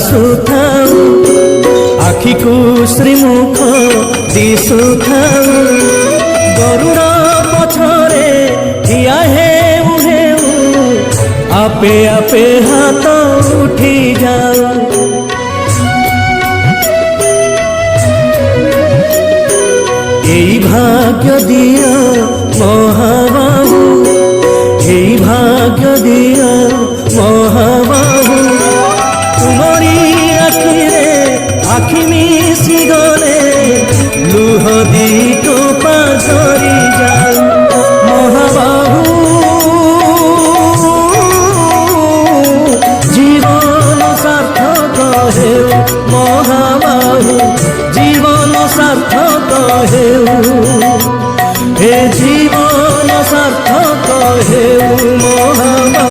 ଆସୁଥାଉ ଆଖିକୁ ଶ୍ରୀମୁଖ ଦିଶୁଥାଉ ଗରୁଡ଼ ପଛରେ ଠିଆ ହେଉ ହେଉ ଆପେ ଆପେ ହାତ ଉଠି ଯାଉ। এই ভাগ্য দিও মহাবাহু এই ভাগ্য দিও